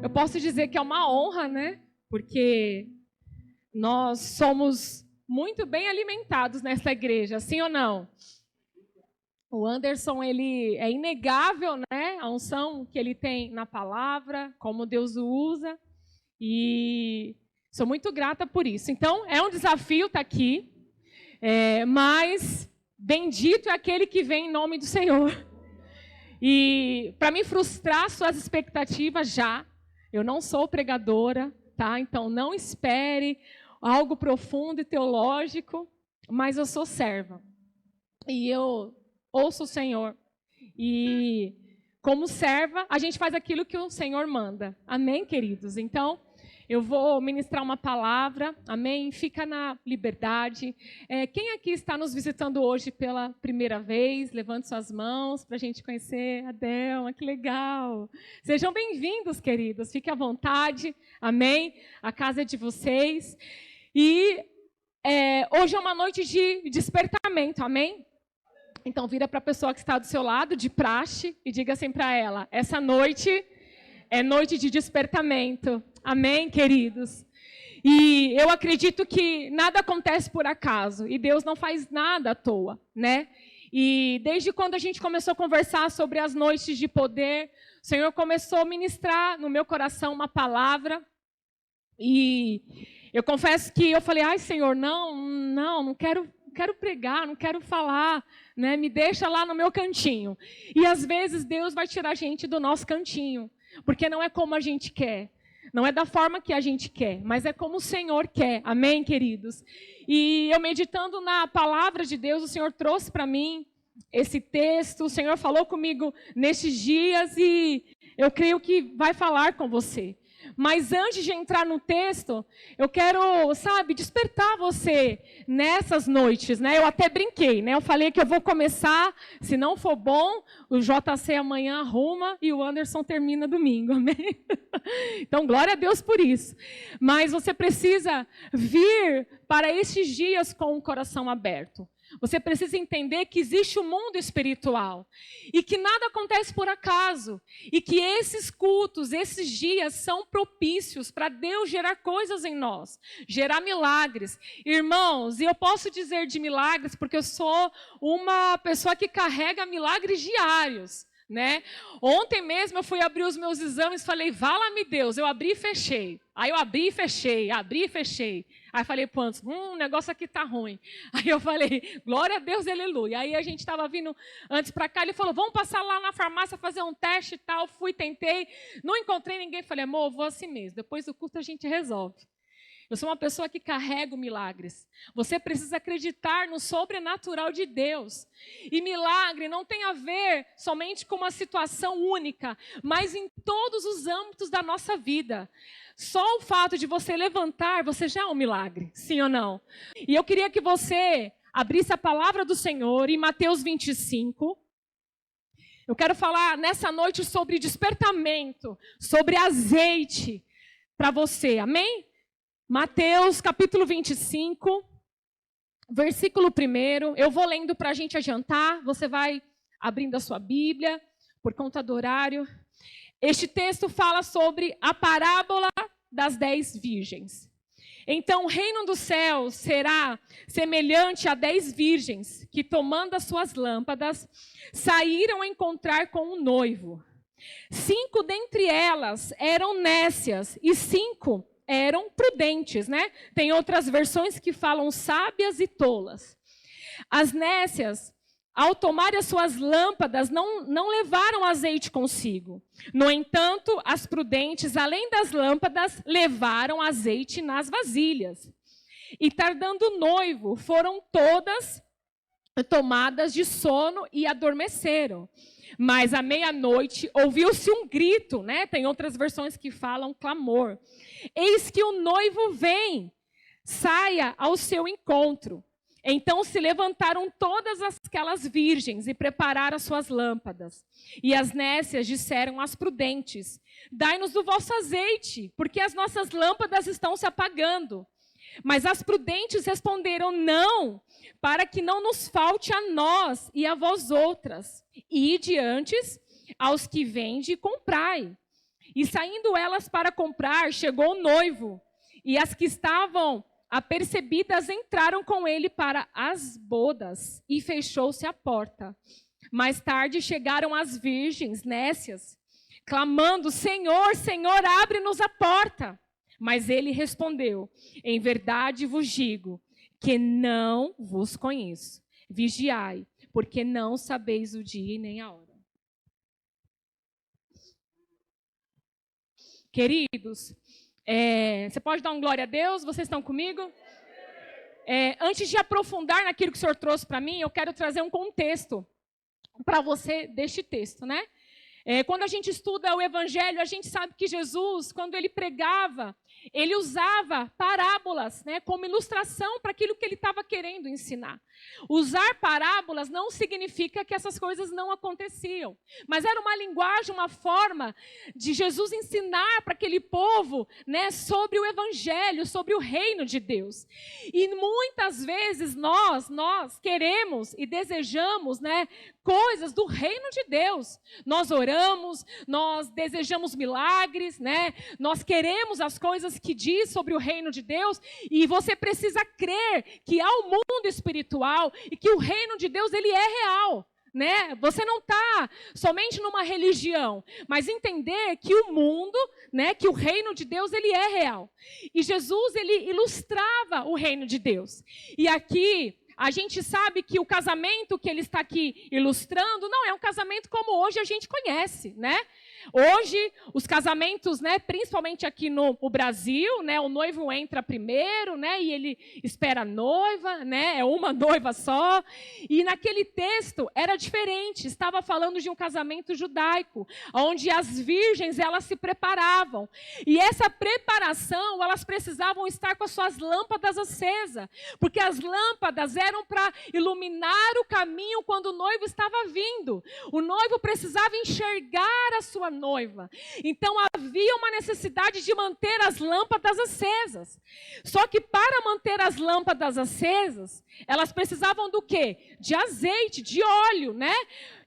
Eu posso dizer que é uma honra, né? Porque nós somos muito bem alimentados nessa igreja, sim ou não? O Anderson, ele é inegável, né? A unção que ele tem na palavra, como Deus o usa. E sou muito grata por isso. Então, é um desafio estar aqui, mas bendito é aquele que vem em nome do Senhor. E para me frustrar suas expectativas já, eu não sou pregadora, tá? Então, não espere algo profundo e teológico, mas eu sou serva. E eu ouço o Senhor. E como serva, a gente faz aquilo que o Senhor manda. Amém, queridos? Então, eu vou ministrar uma palavra, amém? Fica na liberdade. Quem aqui está nos visitando hoje pela primeira vez? Levante suas mãos para a gente conhecer a Delma, que legal. Sejam bem-vindos, queridos. Fiquem à vontade, amém? A casa é de vocês. E hoje é uma noite de despertamento, amém? Então, vira para a pessoa que está do seu lado, de praxe, e diga assim para ela: essa noite é noite de despertamento. Amém, queridos? E eu acredito que nada acontece por acaso, e Deus não faz nada à toa, né? E desde quando a gente começou a conversar sobre as noites de poder, o Senhor começou a ministrar no meu coração uma palavra, e eu confesso que eu falei: ai, Senhor, não quero pregar, não quero falar, né? Me deixa lá no meu cantinho. E às vezes Deus vai tirar a gente do nosso cantinho, porque não é como a gente quer, não é da forma que a gente quer, mas é como o Senhor quer. Amém, queridos? E eu meditando na palavra de Deus, o Senhor trouxe para mim esse texto, o Senhor falou comigo nestes dias e eu creio que vai falar com você. Mas antes de entrar no texto, eu quero, despertar você nessas noites, né? Eu até brinquei, né? Eu falei que eu vou começar, se não for bom, o JC amanhã arruma e o Anderson termina domingo, amém? Então, glória a Deus por isso. Mas você precisa vir para estes dias com o coração aberto. Você precisa entender que existe um mundo espiritual e que nada acontece por acaso e que esses cultos, esses dias são propícios para Deus gerar coisas em nós, gerar milagres. Irmãos, e eu posso dizer de milagres porque eu sou uma pessoa que carrega milagres diários, né? Ontem mesmo eu fui abrir os meus exames, falei: vala-me Deus, eu abri e fechei. Aí eu abri e fechei. Aí falei: pô, o negócio aqui tá ruim. Aí eu falei: glória a Deus, aleluia. Aí a gente estava vindo antes para cá, ele falou: vamos passar lá na farmácia fazer um teste e tal. Fui, tentei, não encontrei ninguém. Falei: amor, vou assim mesmo, depois do curso a gente resolve. Eu sou uma pessoa que carrega milagres. Você precisa acreditar no sobrenatural de Deus. E milagre não tem a ver somente com uma situação única, mas em todos os âmbitos da nossa vida. Só o fato de você levantar, você já é um milagre, sim ou não? E eu queria que você abrisse a palavra do Senhor em Mateus 25. Eu quero falar nessa noite sobre despertamento, sobre azeite para você, amém? Mateus capítulo 25, versículo 1. Eu vou lendo para a gente adiantar, você vai abrindo a sua Bíblia, por conta do horário. Este texto fala sobre a parábola das 10 virgens. Então, o reino dos céus será semelhante a 10 virgens que, tomando as suas lâmpadas, saíram a encontrar com um noivo. 5 dentre elas eram nécias e 5 eram prudentes, né? Tem outras versões que falam sábias e tolas. As nécias, ao tomarem as suas lâmpadas, não levaram azeite consigo. No entanto, as prudentes, além das lâmpadas, levaram azeite nas vasilhas. E tardando o noivo, foram todas tomadas de sono e adormeceram. Mas à meia-noite ouviu-se um grito, né? Tem outras versões que falam clamor. Eis que o noivo vem, saia ao seu encontro. Então se levantaram todas aquelas virgens e prepararam as suas lâmpadas. E as nécias disseram às prudentes: dai-nos do vosso azeite, porque as nossas lâmpadas estão se apagando. Mas as prudentes responderam: não, para que não nos falte a nós e a vós outras. Ide antes aos que vendem e comprai. E saindo elas para comprar, chegou o noivo. E as que estavam apercebidas entraram com ele para as bodas. E fechou-se a porta. Mais tarde chegaram as virgens nécias, clamando: Senhor, Senhor, abre-nos a porta. Mas ele respondeu: em verdade vos digo que não vos conheço. Vigiai, porque não sabeis o dia e nem a hora. Queridos, você pode dar um glória a Deus? Vocês estão comigo? Antes de aprofundar naquilo que o Senhor trouxe para mim, eu quero trazer um contexto para você deste texto, né? Quando a gente estuda o Evangelho, a gente sabe que Jesus, quando ele pregava, ele usava parábolas, né, como ilustração para aquilo que ele estava querendo ensinar. Usar parábolas não significa que essas coisas não aconteciam, mas era uma linguagem, uma forma de Jesus ensinar para aquele povo, né, sobre o Evangelho, sobre o reino de Deus. E muitas vezes nós queremos e desejamos, né, coisas do reino de Deus. Nós oramos, nós desejamos milagres, né? Nós queremos as coisas que diz sobre o reino de Deus, e você precisa crer que há um mundo espiritual e que o reino de Deus ele é real. Né? Você não está somente numa religião, mas entender que o mundo, né, que o reino de Deus ele é real. E Jesus ele ilustrava o reino de Deus. E aqui a gente sabe que o casamento que ele está aqui ilustrando não é um casamento como hoje a gente conhece, né? Hoje, os casamentos, né, principalmente aqui no Brasil, né, o noivo entra primeiro, né, e ele espera a noiva, né, é uma noiva só. E naquele texto era diferente, estava falando de um casamento judaico, onde as virgens elas se preparavam. E essa preparação, elas precisavam estar com as suas lâmpadas acesas, porque as lâmpadas eram para iluminar o caminho quando o noivo estava vindo. O noivo precisava enxergar a sua noiva. Então havia uma necessidade de manter as lâmpadas acesas. Só que para manter as lâmpadas acesas, elas precisavam do quê? De azeite, de óleo, né?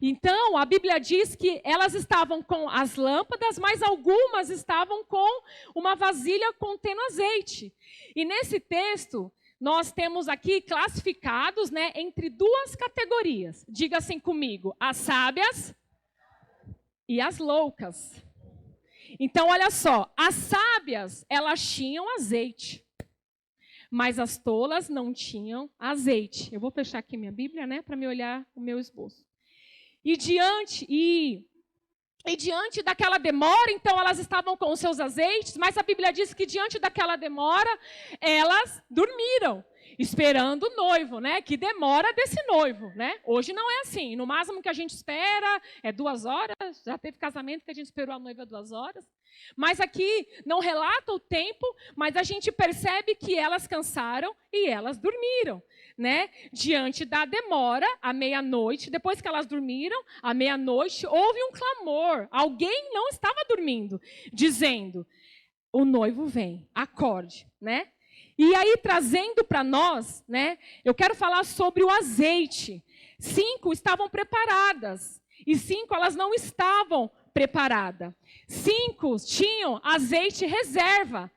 Então a Bíblia diz que elas estavam com as lâmpadas, mas algumas estavam com uma vasilha contendo azeite. E nesse texto nós temos aqui classificados, né, entre duas categorias. Diga assim comigo: as sábias e as loucas. Então, olha só, as sábias, elas tinham azeite, mas as tolas não tinham azeite. Eu vou fechar aqui minha Bíblia, né, para me olhar o meu esboço. E diante daquela demora, então elas estavam com os seus azeites, mas a Bíblia diz que diante daquela demora, elas dormiram, esperando o noivo, né? Que demora desse noivo, né? Hoje não é assim. No máximo que a gente espera é 2 horas. Já teve casamento que a gente esperou a noiva 2 horas. Mas aqui não relata o tempo, mas a gente percebe que elas cansaram e elas dormiram, né? Diante da demora, à meia-noite, depois que elas dormiram, à meia-noite, houve um clamor. Alguém não estava dormindo, dizendo: o noivo vem, acorde, né? E aí, trazendo para nós, né, eu quero falar sobre o azeite. 5 estavam preparadas e 5 elas não estavam preparadas. 5 tinham azeite reserva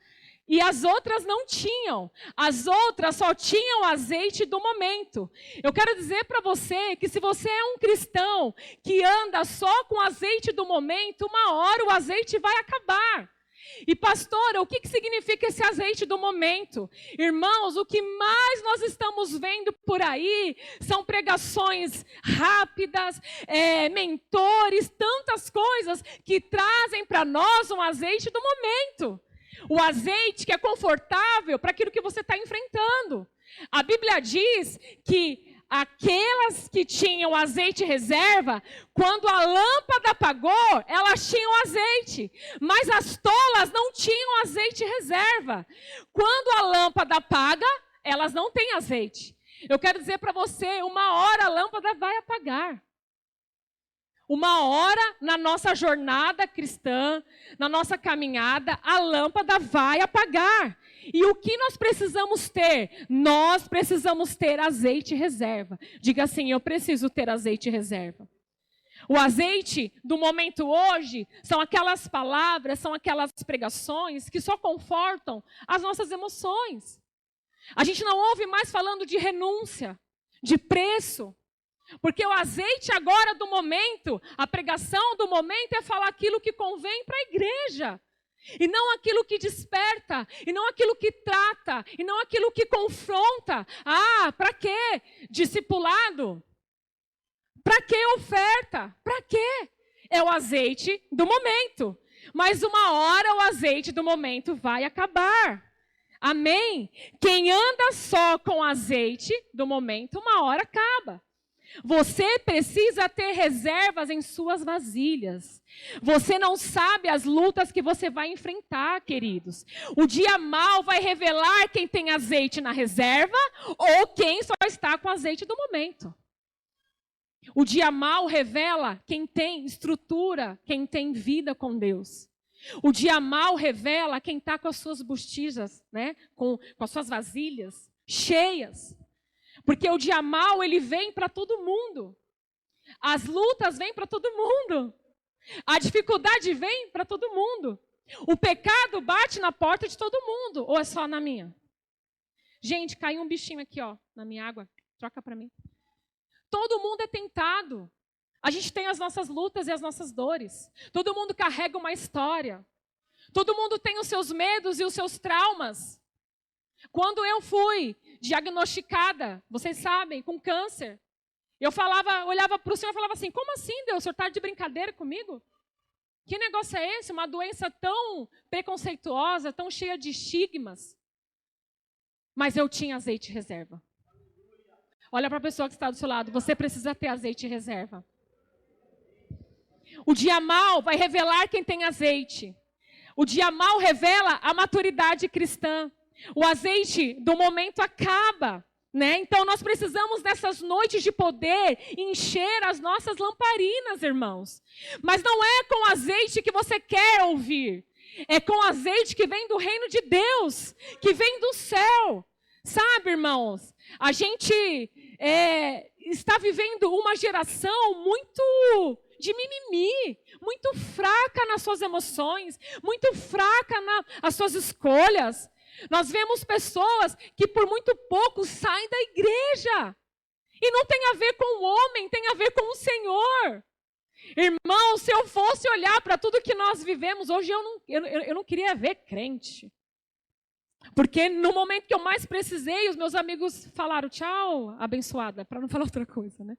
e as outras não tinham. As outras só tinham azeite do momento. Eu quero dizer para você que se você é um cristão que anda só com azeite do momento, uma hora o azeite vai acabar. E pastora, o que significa esse azeite do momento? Irmãos, o que mais nós estamos vendo por aí são pregações rápidas, mentores, tantas coisas que trazem para nós um azeite do momento. O azeite que é confortável para aquilo que você está enfrentando. A Bíblia diz que aquelas que tinham azeite reserva, quando a lâmpada apagou, elas tinham azeite. Mas as tolas não tinham azeite reserva. Quando a lâmpada apaga, elas não têm azeite. Eu quero dizer para você, uma hora a lâmpada vai apagar. Uma hora na nossa jornada cristã, na nossa caminhada, a lâmpada vai apagar. E o que nós precisamos ter? Nós precisamos ter azeite reserva. Diga assim: eu preciso ter azeite reserva. O azeite do momento hoje são aquelas palavras, são aquelas pregações que só confortam as nossas emoções. A gente não ouve mais falando de renúncia, de preço. Porque o azeite agora do momento, a pregação do momento é falar aquilo que convém para a igreja. E não aquilo que desperta, e não aquilo que trata, e não aquilo que confronta. Ah, para quê? Discipulado? Para que oferta? Para quê? É o azeite do momento. Mas uma hora o azeite do momento vai acabar. Amém? Quem anda só com azeite do momento, uma hora acaba. Você precisa ter reservas em suas vasilhas. Você não sabe as lutas que você vai enfrentar, queridos. O dia mau vai revelar quem tem azeite na reserva ou quem só está com azeite do momento. O dia mau revela quem tem estrutura, quem tem vida com Deus. O dia mau revela quem está com as suas botijas, né? com as suas vasilhas cheias. Porque o dia mau, ele vem para todo mundo. As lutas vêm para todo mundo. A dificuldade vem para todo mundo. O pecado bate na porta de todo mundo. Ou é só na minha? Gente, caiu um bichinho aqui, ó, na minha água. Troca para mim. Todo mundo é tentado. A gente tem as nossas lutas e as nossas dores. Todo mundo carrega uma história. Todo mundo tem os seus medos e os seus traumas. Quando eu fui diagnosticada, vocês sabem, com câncer, eu olhava para o Senhor e falava assim, como assim, Deus? O Senhor está de brincadeira comigo? Que negócio é esse? Uma doença tão preconceituosa, tão cheia de estigmas. Mas eu tinha azeite reserva. Olha para a pessoa que está do seu lado, você precisa ter azeite reserva. O dia mau vai revelar quem tem azeite. O dia mau revela a maturidade cristã. O azeite do momento acaba, né? Então nós precisamos nessas noites de poder encher as nossas lamparinas, irmãos. Mas não é com azeite que você quer ouvir. É com azeite que vem do reino de Deus, que vem do céu. Sabe, irmãos? A gente está vivendo uma geração muito de mimimi, muito fraca nas suas emoções, muito fraca nas suas escolhas. Nós vemos pessoas que por muito pouco saem da igreja. E não tem a ver com o homem, tem a ver com o Senhor. Irmão, se eu fosse olhar para tudo que nós vivemos, hoje eu não queria ver crente. Porque no momento que eu mais precisei, os meus amigos falaram, tchau, abençoada, para não falar outra coisa, né?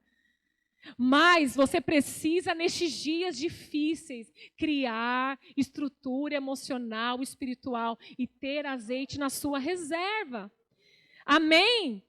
Mas você precisa, nestes dias difíceis, criar estrutura emocional, espiritual e ter azeite na sua reserva. Amém?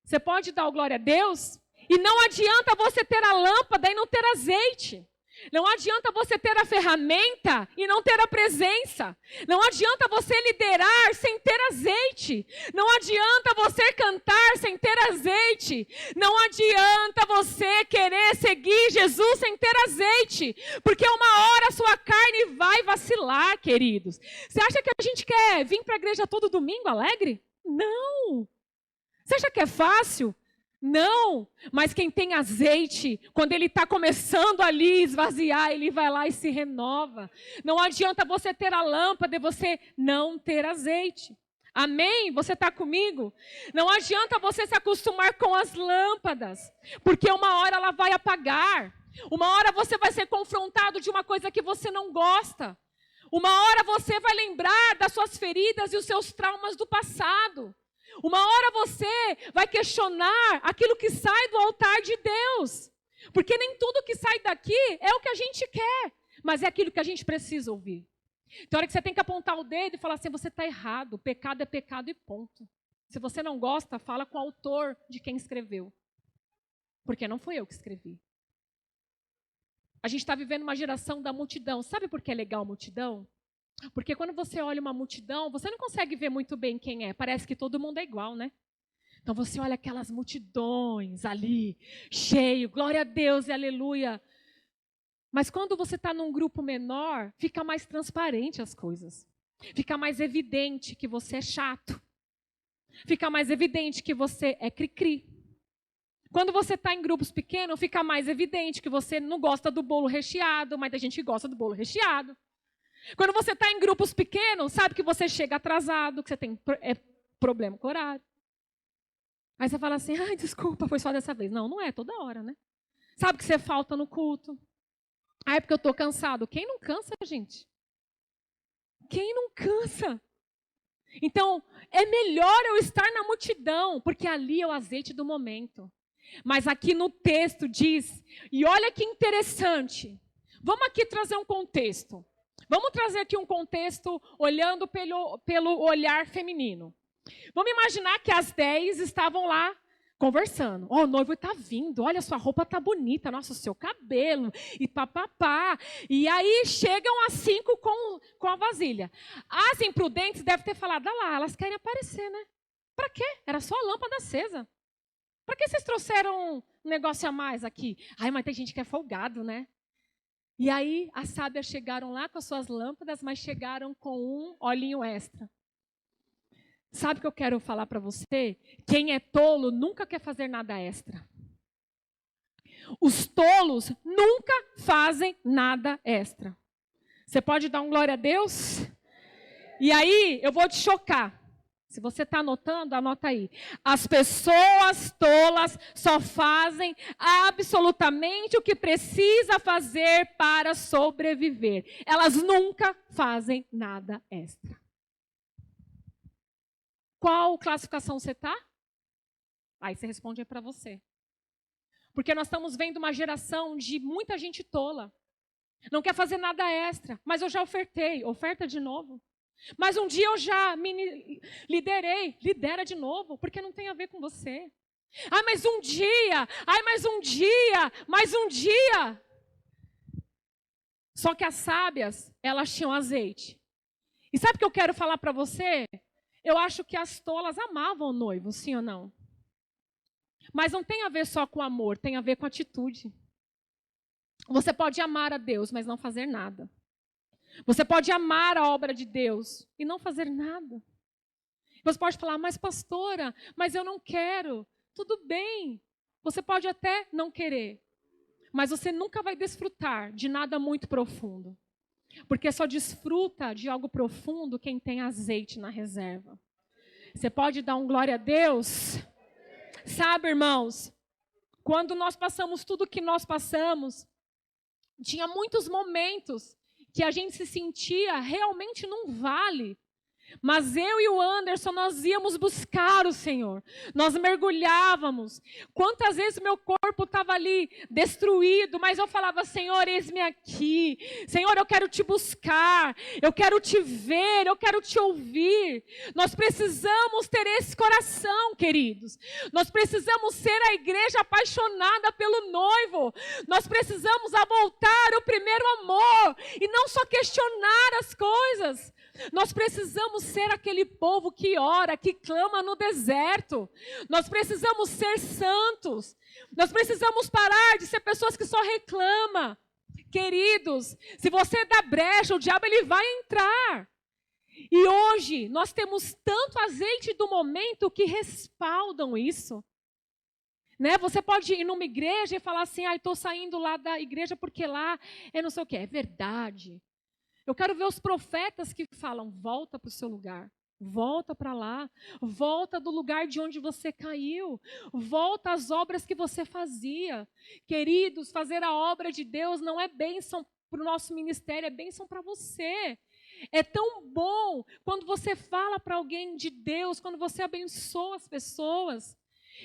Você pode dar glória a Deus? E não adianta você ter a lâmpada e não ter azeite. Não adianta você ter a ferramenta e não ter a presença. Não adianta você liderar sem ter azeite. Não adianta você cantar sem ter azeite. Não adianta você querer seguir Jesus sem ter azeite. Porque uma hora a sua carne vai vacilar, queridos. Você acha que a gente quer vir para a igreja todo domingo alegre? Não. Você acha que é fácil? Não, mas quem tem azeite, quando ele está começando ali esvaziar, ele vai lá e se renova. Não adianta você ter a lâmpada e você não ter azeite. Amém? Você está comigo? Não adianta você se acostumar com as lâmpadas, porque uma hora ela vai apagar. Uma hora você vai ser confrontado de uma coisa que você não gosta. Uma hora você vai lembrar das suas feridas e os seus traumas do passado. Uma hora você vai questionar aquilo que sai do altar de Deus. Porque nem tudo que sai daqui é o que a gente quer, mas é aquilo que a gente precisa ouvir. Tem hora que você tem que apontar o dedo e falar assim, você está errado, pecado é pecado e ponto. Se você não gosta, fala com o autor de quem escreveu. Porque não fui eu que escrevi. A gente está vivendo uma geração da multidão. Sabe por que é legal multidão? Porque quando você olha uma multidão, você não consegue ver muito bem quem é. Parece que todo mundo é igual, né? Então você olha aquelas multidões ali, cheio, glória a Deus e aleluia. Mas quando você está num grupo menor, fica mais transparente as coisas. Fica mais evidente que você é chato. Fica mais evidente que você é cri-cri. Quando você está em grupos pequenos, fica mais evidente que você não gosta do bolo recheado, mas a gente gosta do bolo recheado. Quando você está em grupos pequenos, sabe que você chega atrasado, que você tem problema com o horário. Aí você fala assim, ai, desculpa, foi só dessa vez. Não, não é toda hora, né? Sabe que você falta no culto. Ah, é porque eu estou cansado. Quem não cansa, gente? Quem não cansa? Então, é melhor eu estar na multidão, porque ali é o azeite do momento. Mas aqui no texto diz, e olha que interessante, vamos aqui trazer um contexto. Vamos trazer aqui um contexto olhando pelo olhar feminino. Vamos imaginar que as 10 estavam lá conversando. O noivo está vindo, olha, sua roupa está bonita, nossa, o seu cabelo, e papapá. E aí chegam as 5 com a vasilha. As imprudentes devem ter falado, olha lá, elas querem aparecer, né? Para quê? Era só a lâmpada acesa. Para que vocês trouxeram um negócio a mais aqui? Ai, mas tem gente que é folgado, né? E aí as sábias chegaram lá com as suas lâmpadas, mas chegaram com um olhinho extra. Sabe o que eu quero falar para você? Quem é tolo nunca quer fazer nada extra. Os tolos nunca fazem nada extra. Você pode dar um glória a Deus? E aí eu vou te chocar. Se você está anotando, anota aí. As pessoas tolas só fazem absolutamente o que precisa fazer para sobreviver. Elas nunca fazem nada extra. Qual classificação você está? Aí você responde para você. Porque nós estamos vendo uma geração de muita gente tola. Não quer fazer nada extra. Mas eu já ofertei. Oferta de novo. Mas um dia eu já me liderei. Lidera de novo, porque não tem a ver com você. Ai, mas um dia. Ai, mais um dia. Mais um dia. Só que as sábias, elas tinham azeite. E sabe o que eu quero falar para você? Eu acho que as tolas amavam o noivo, sim ou não? Mas não tem a ver só com amor, tem a ver com atitude. Você pode amar a Deus, mas não fazer nada. Você pode amar a obra de Deus e não fazer nada. Você pode falar, mas pastora, mas eu não quero. Tudo bem, você pode até não querer, mas você nunca vai desfrutar de nada muito profundo. Porque só desfruta de algo profundo quem tem azeite na reserva. Você pode dar um glória a Deus? Sabe, irmãos, quando nós passamos tudo o que nós passamos, tinha muitos momentos que a gente se sentia realmente num vale. Mas eu e o Anderson, nós íamos buscar o Senhor. Nós mergulhávamos. Quantas vezes meu corpo estava ali destruído, mas eu falava, Senhor, eis-me aqui. Senhor, eu quero te buscar. Eu quero te ver. Eu quero te ouvir. Nós precisamos ter esse coração, queridos. Nós precisamos ser a igreja apaixonada pelo noivo. Nós precisamos voltar ao primeiro amor. E não só questionar as coisas. Nós precisamos ser aquele povo que ora, que clama no deserto. Nós precisamos ser santos. Nós precisamos parar de ser pessoas que só reclamam. Queridos, se você dá brecha, o diabo ele vai entrar. E hoje nós temos tanto azeite do momento que respaldam isso. Né? Você pode ir numa igreja e falar assim, estou saindo lá da igreja porque lá é não sei o que. É verdade. Eu quero ver os profetas que falam, volta para o seu lugar, volta para lá, volta do lugar de onde você caiu, volta às obras que você fazia. Queridos, fazer a obra de Deus não é bênção para o nosso ministério, é bênção para você. É tão bom quando você fala para alguém de Deus, quando você abençoa as pessoas.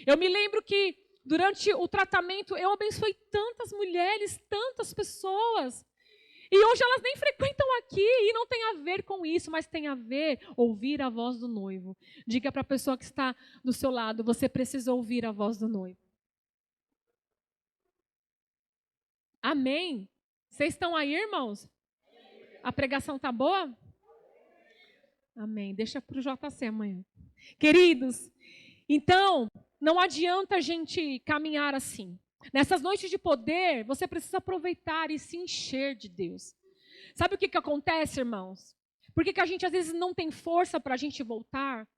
Eu me lembro que durante o tratamento eu abençoei tantas mulheres, tantas pessoas. E hoje elas nem frequentam aqui e não tem a ver com isso, mas tem a ver ouvir a voz do noivo. Diga para a pessoa que está do seu lado, você precisa ouvir a voz do noivo. Amém? Vocês estão aí, irmãos? A pregação tá boa? Amém. Deixa para o JC amanhã. Queridos, então, não adianta a gente caminhar assim. Nessas noites de poder, você precisa aproveitar e se encher de Deus. Sabe o que acontece, irmãos? Por que a gente às vezes não tem força para a gente voltar?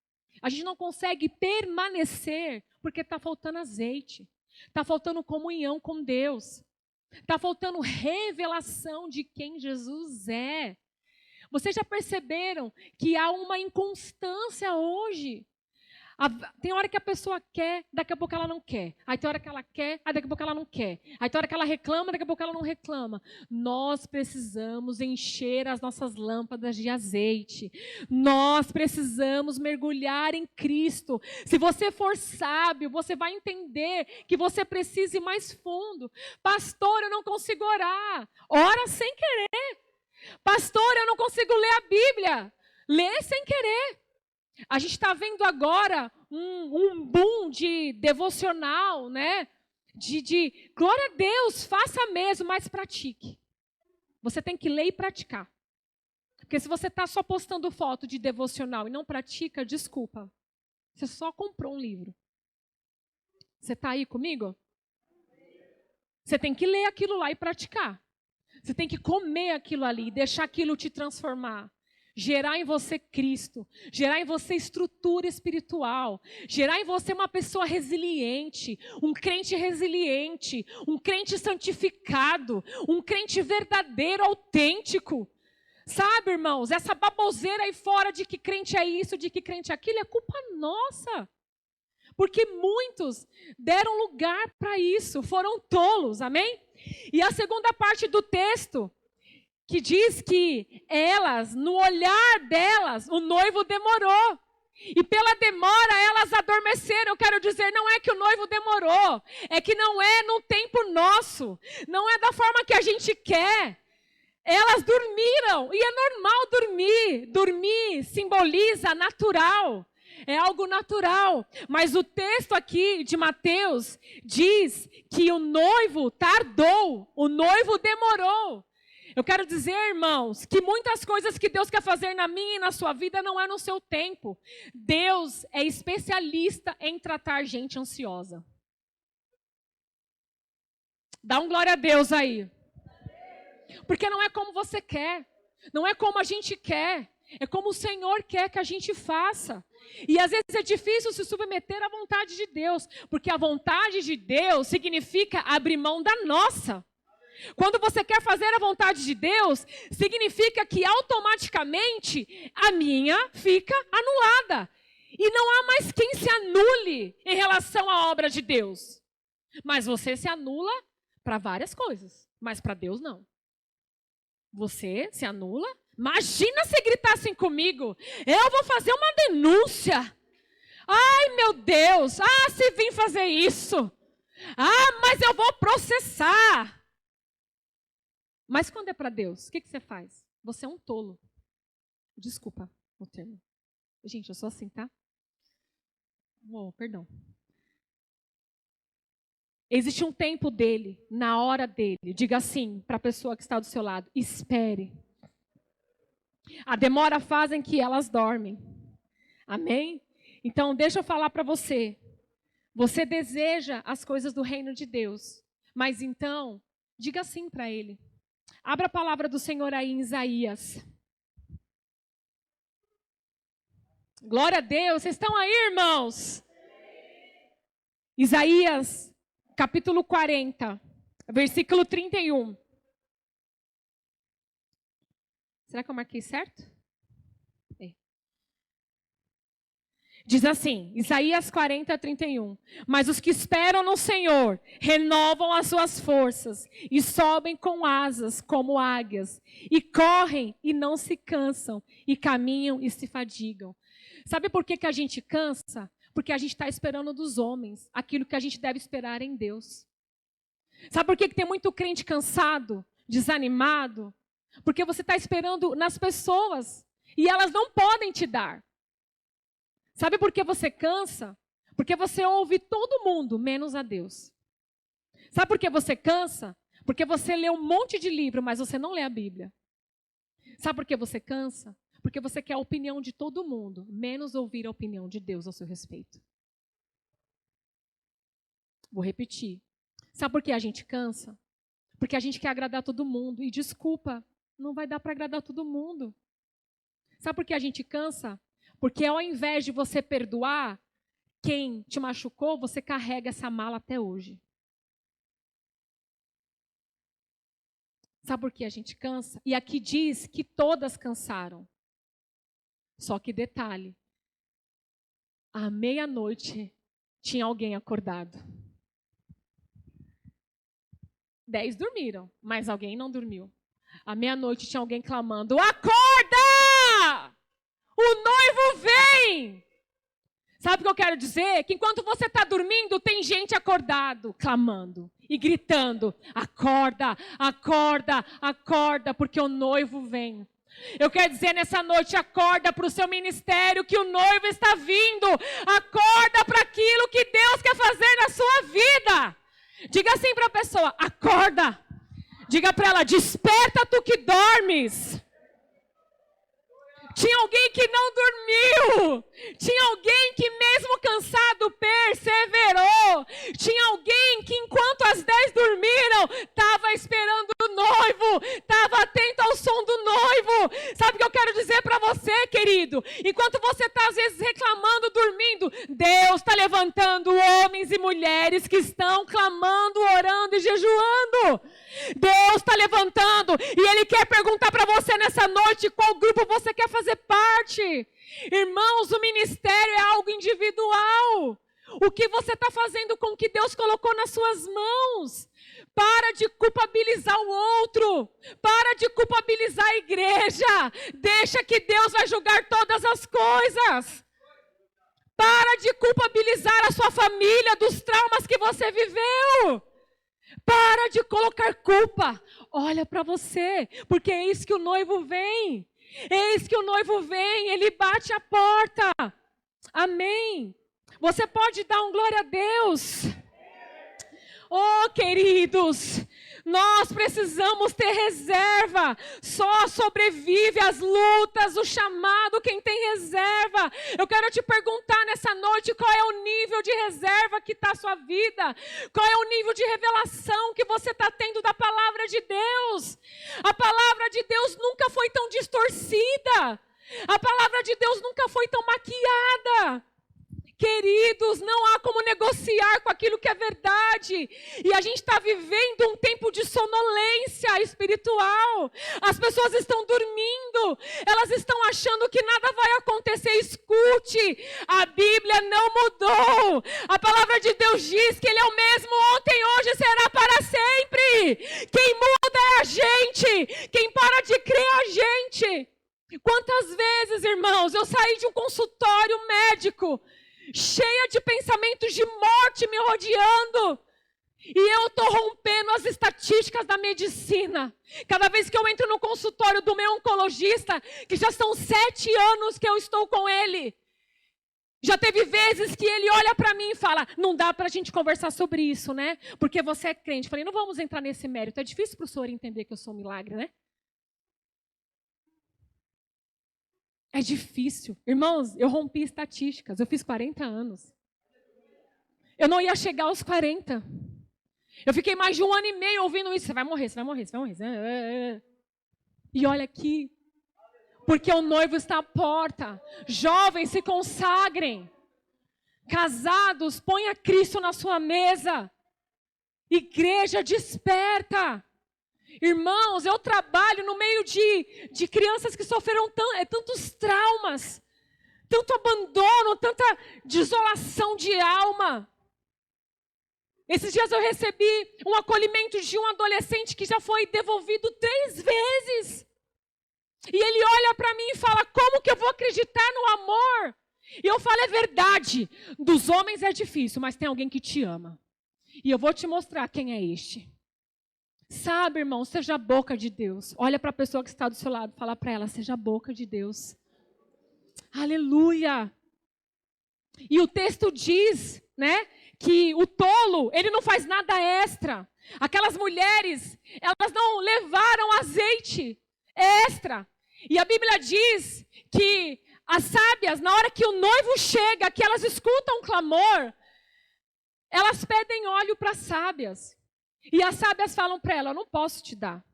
A gente não consegue permanecer porque está faltando azeite. Está faltando comunhão com Deus. Está faltando revelação de quem Jesus é. Vocês já perceberam que há uma inconstância hoje? Tem hora que a pessoa quer, daqui a pouco ela não quer. Aí tem hora que ela quer, aí daqui a pouco ela não quer. Aí tem hora que ela reclama, daqui a pouco ela não reclama. Nós precisamos encher as nossas lâmpadas de azeite. Nós precisamos mergulhar em Cristo. Se você for sábio, você vai entender que você precisa ir mais fundo. Pastor, eu não consigo orar. Ora sem querer. Pastor, eu não consigo ler a Bíblia. Lê sem querer. A gente está vendo agora um boom de devocional, né? De glória a Deus, faça mesmo, mas pratique. Você tem que ler e praticar. Porque se você está só postando foto de devocional e não pratica, desculpa. Você só comprou um livro. Você está aí comigo? Você tem que ler aquilo lá e praticar. Você tem que comer aquilo ali e deixar aquilo te transformar. Gerar em você Cristo, gerar em você estrutura espiritual, gerar em você uma pessoa resiliente, um crente resiliente, um crente santificado, um crente verdadeiro, autêntico. Sabe, irmãos, essa baboseira aí fora de que crente é isso, de que crente é aquilo, é culpa nossa. Porque muitos deram lugar para isso, foram tolos, amém? E a segunda parte do texto, que diz que elas, no olhar delas, o noivo demorou. E pela demora, elas adormeceram. Eu quero dizer, não é que o noivo demorou. É que não é no tempo nosso. Não é da forma que a gente quer. Elas dormiram. E é normal dormir. Dormir simboliza natural. É algo natural. Mas o texto aqui de Mateus diz que o noivo tardou. O noivo demorou. Eu quero dizer, irmãos, que muitas coisas que Deus quer fazer na minha e na sua vida não é no seu tempo. Deus é especialista em tratar gente ansiosa. Dá um glória a Deus aí. Porque não é como você quer. Não é como a gente quer. É como o Senhor quer que a gente faça. E às vezes é difícil se submeter à vontade de Deus. Porque a vontade de Deus significa abrir mão da nossa. Quando você quer fazer a vontade de Deus, significa que automaticamente a minha fica anulada. E não há mais quem se anule em relação à obra de Deus. Mas você se anula para várias coisas, mas para Deus não. Você se anula? Imagina se gritassem comigo, eu vou fazer uma denúncia. Ai, meu Deus, se vim fazer isso. Mas eu vou processar. Mas quando é para Deus, o que você faz? Você é um tolo. Desculpa o termo. Gente, eu sou assim, tá? Perdão. Existe um tempo dele, na hora dele. Diga assim para a pessoa que está do seu lado: espere. A demora fazem que elas dormem. Amém? Então, deixa eu falar para você. Você deseja as coisas do reino de Deus. Mas então, diga sim para ele. Abra a palavra do Senhor aí em Isaías. Glória a Deus. Vocês estão aí, irmãos? Isaías, capítulo 40, versículo 31. Será que eu marquei certo? Diz assim, Isaías 40, 31. Mas os que esperam no Senhor renovam as suas forças e sobem com asas como águias. E correm e não se cansam, e caminham e se fadigam. Sabe por que a gente cansa? Porque a gente está esperando dos homens aquilo que a gente deve esperar em Deus. Sabe por que tem muito crente cansado, desanimado? Porque você está esperando nas pessoas e elas não podem te dar. Sabe por que você cansa? Porque você ouve todo mundo, menos a Deus. Sabe por que você cansa? Porque você lê um monte de livro, mas você não lê a Bíblia. Sabe por que você cansa? Porque você quer a opinião de todo mundo, menos ouvir a opinião de Deus ao seu respeito. Vou repetir. Sabe por que a gente cansa? Porque a gente quer agradar todo mundo. E desculpa, não vai dar para agradar todo mundo. Sabe por que a gente cansa? Porque ao invés de você perdoar quem te machucou, você carrega essa mala até hoje. Sabe por que a gente cansa? E aqui diz que todas cansaram. Só que detalhe, à meia-noite tinha alguém acordado. 10 dormiram, mas alguém não dormiu. À meia-noite tinha alguém clamando: acorda! O noivo vem! Sabe o que eu quero dizer? Que enquanto você está dormindo, tem gente acordado, clamando e gritando: acorda, acorda, acorda, porque o noivo vem. Eu quero dizer nessa noite, acorda para o seu ministério, que o noivo está vindo. Acorda para aquilo que Deus quer fazer na sua vida. Diga assim para a pessoa: acorda. Diga para ela: desperta tu que dormes. Tinha alguém que não dormiu. Tinha alguém que mesmo cansado perseverou. Tinha alguém que enquanto as 10 dormiram, estava esperando o noivo. Estava atento ao som do noivo. Sabe o que eu quero dizer para você, querido? Enquanto você está às vezes reclamando, dormindo, Deus está levantando homens e mulheres que estão clamando, orando e jejuando. Deus está levantando e Ele quer perguntar para você nessa noite qual grupo você quer fazer parte. Irmãos, o ministério é algo individual. O que você está fazendo com o que Deus colocou nas suas mãos? Para de culpabilizar o outro. Para de culpabilizar a igreja. Deixa que Deus vai julgar todas as coisas. Para de culpabilizar a sua família dos traumas que você viveu. Para de colocar culpa. Olha para você, porque é isso que o noivo vem. Eis que o noivo vem, ele bate a porta. Amém. Você pode dar um glória a Deus. Oh, queridos, nós precisamos ter reserva. Só sobrevive às lutas, o chamado, quem tem reserva. Eu quero te perguntar nessa noite, qual é o nível de reserva que está a sua vida? Qual é o nível de revelação que você está tendo da palavra de Deus? A palavra de Deus nunca foi tão distorcida. A palavra de Deus nunca foi tão maquiada. Queridos, não há como negociar com aquilo que é verdade. E a gente está vivendo um tempo de sonolência espiritual. As pessoas estão dormindo. Elas estão achando que nada vai acontecer. Escute, a Bíblia não mudou. A palavra de Deus diz que Ele é o mesmo ontem, hoje e será para sempre. Quem muda é a gente. Quem para de crer é a gente. Quantas vezes, irmãos, eu saí de um consultório médico cheia de pensamentos de morte me rodeando. E eu estou rompendo as estatísticas da medicina. Cada vez que eu entro no consultório do meu oncologista, que já são 7 anos que eu estou com ele, já teve vezes que ele olha para mim e fala: não dá para a gente conversar sobre isso, né? Porque você é crente. Eu falei: não vamos entrar nesse mérito. É difícil para o senhor entender que eu sou um milagre, né? É difícil. Irmãos, eu rompi estatísticas. Eu fiz 40 anos. Eu não ia chegar aos 40. Eu fiquei mais de 1 ano e meio ouvindo isso. Você vai morrer, você vai morrer, você vai morrer. E olha aqui. Porque o noivo está à porta. Jovens, se consagrem. Casados, ponha Cristo na sua mesa. Igreja, desperta. Irmãos, eu trabalho no meio de crianças que sofreram tantos traumas, tanto abandono, tanta desolação de alma. Esses dias eu recebi um acolhimento de um adolescente que já foi devolvido 3 vezes. E ele olha para mim e fala: como que eu vou acreditar no amor? E eu falo: é verdade, dos homens é difícil, mas tem alguém que te ama. E eu vou te mostrar quem é este. Sabe, irmão, seja a boca de Deus. Olha para a pessoa que está do seu lado, fala para ela: seja a boca de Deus. Aleluia. E o texto diz, né, que o tolo, ele não faz nada extra. Aquelas mulheres, elas não levaram azeite extra. E a Bíblia diz que as sábias, na hora que o noivo chega, que elas escutam um clamor, elas pedem óleo para as sábias. E as sábias falam para ela: eu não posso te dar.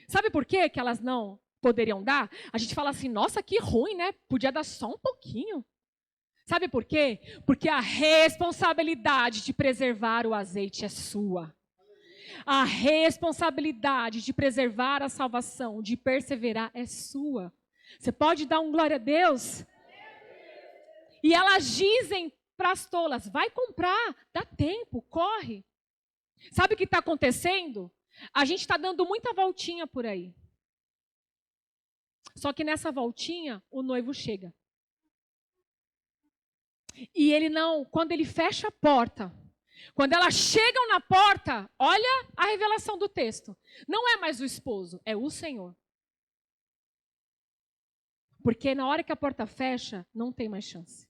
Sabe por quê que elas não poderiam dar? A gente fala assim: nossa, que ruim, né? Podia dar só um pouquinho. Sabe por quê? Porque a responsabilidade de preservar o azeite é sua. A responsabilidade de preservar a salvação, de perseverar, é sua. Você pode dar um glória a Deus? E elas dizem para as tolas, vai comprar, dá tempo, corre. Sabe o que está acontecendo? A gente está dando muita voltinha por aí. Só que nessa voltinha, o noivo chega. E ele não, quando ele fecha a porta, quando elas chegam na porta, olha a revelação do texto. Não é mais o esposo, é o Senhor. Porque na hora que a porta fecha, não tem mais chance.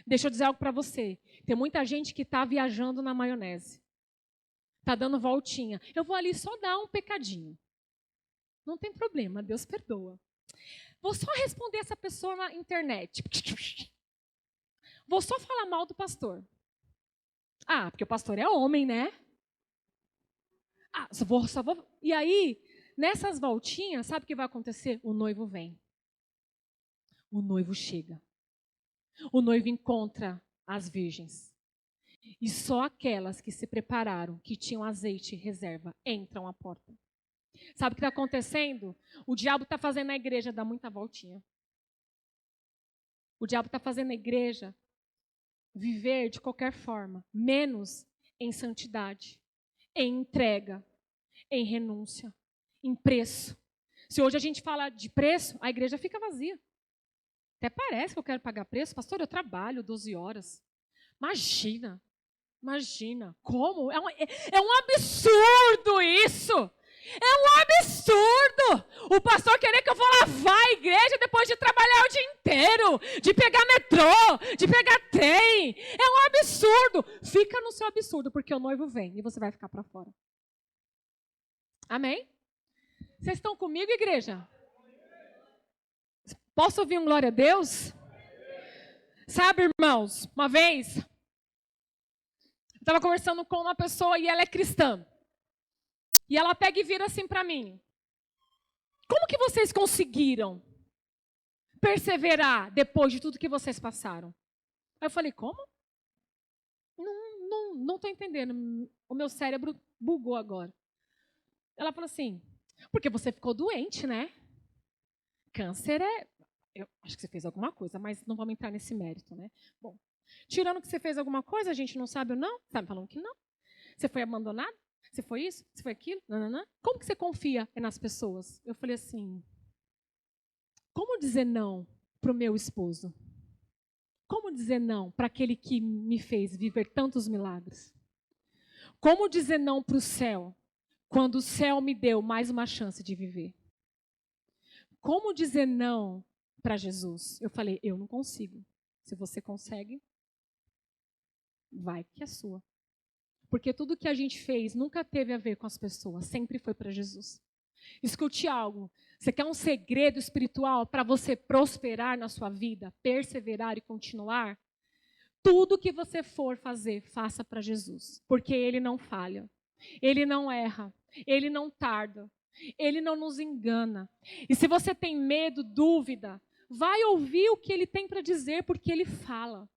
Deixa eu dizer algo para você. Tem muita gente que está viajando na maionese. Está dando voltinha. Eu vou ali só dar um pecadinho. Não tem problema, Deus perdoa. Vou só responder essa pessoa na internet. Vou só falar mal do pastor. Ah, porque o pastor é homem, né? Ah, só vou. E aí, nessas voltinhas, sabe o que vai acontecer? O noivo vem. O noivo chega. O noivo encontra as virgens. E só aquelas que se prepararam, que tinham azeite reserva, entram à porta. Sabe o que está acontecendo? O diabo está fazendo a igreja dar muita voltinha. O diabo está fazendo a igreja viver de qualquer forma, menos em santidade, em entrega, em renúncia, em preço. Se hoje a gente fala de preço, a igreja fica vazia. Até parece que eu quero pagar preço. Pastor, eu trabalho 12 horas. Imagina. Como? É um absurdo isso. É um absurdo. O pastor querer que eu vou lavar a igreja depois de trabalhar o dia inteiro, de pegar metrô, de pegar trem. É um absurdo. Fica no seu absurdo, porque o noivo vem e você vai ficar para fora. Amém? Vocês estão comigo, igreja? Posso ouvir um glória a Deus? Sabe, irmãos, uma vez, eu estava conversando com uma pessoa e ela é cristã. E ela pega e vira assim para mim. Como que vocês conseguiram perseverar depois de tudo que vocês passaram? Aí eu falei, como? Não estou entendendo. O meu cérebro bugou agora. Ela falou assim, porque você ficou doente, né? Câncer é... Eu acho que você fez alguma coisa, mas não vamos entrar nesse mérito, né? Bom, tirando que você fez alguma coisa, a gente não sabe ou não? Está me falando que não. Você foi abandonado? Você foi isso? Você foi aquilo? Não. Como que você confia nas pessoas? Eu falei assim, como dizer não para o meu esposo? Como dizer não para aquele que me fez viver tantos milagres? Como dizer não para o céu, quando o céu me deu mais uma chance de viver? Como dizer não para Jesus? Eu falei, eu não consigo. Se você consegue, vai que é sua. Porque tudo que a gente fez nunca teve a ver com as pessoas, sempre foi para Jesus. Escute algo. Você quer um segredo espiritual para você prosperar na sua vida, perseverar e continuar? Tudo que você for fazer, faça para Jesus. Porque Ele não falha. Ele não erra. Ele não tarda. Ele não nos engana. E se você tem medo, dúvida, vai ouvir o que Ele tem para dizer, porque Ele fala.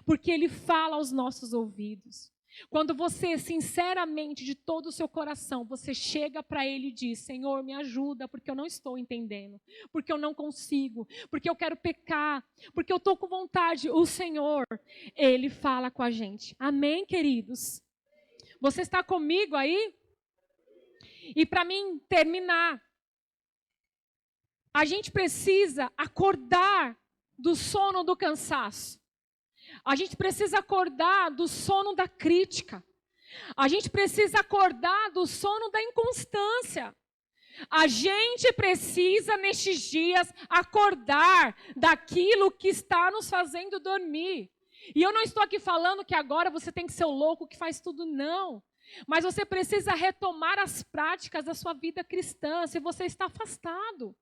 Porque Ele fala aos nossos ouvidos. Quando você, sinceramente, de todo o seu coração, você chega para Ele e diz, Senhor, me ajuda, porque eu não estou entendendo, porque eu não consigo, porque eu quero pecar, porque eu estou com vontade. O Senhor, Ele fala com a gente. Amém, queridos? Você está comigo aí? E para mim terminar, a gente precisa acordar do sono do cansaço. A gente precisa acordar do sono da crítica. A gente precisa acordar do sono da inconstância. A gente precisa, nestes dias, acordar daquilo que está nos fazendo dormir. E eu não estou aqui falando que agora você tem que ser o louco que faz tudo, não. Mas você precisa retomar as práticas da sua vida cristã, se você está afastado.